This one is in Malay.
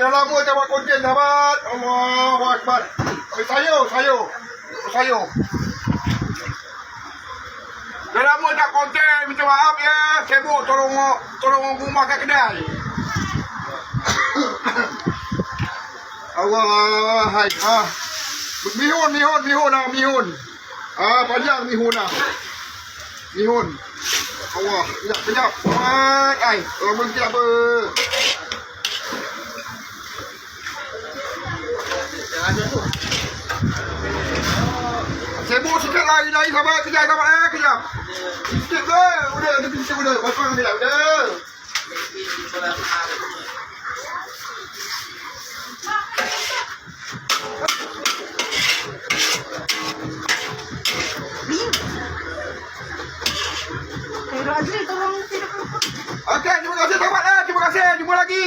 dah lama tak buat konten sahabat. Allahu Akbar. Sayur. Dah lama tak konten, minta maaf ya. Sibuk tolong rumah kat kedai. Allah, hai. Mihun. Panjang mihun lah. Mihun. Allah, kejap. Ai, orang berhenti apa? Sibuk sikit lari sahabat, kejap. Sikit ke? Udah, sikit udah. Pasang dia, udah. Razli, tolong tidak. Okey, terima kasih sahabat. Terima kasih. Jumpa lagi.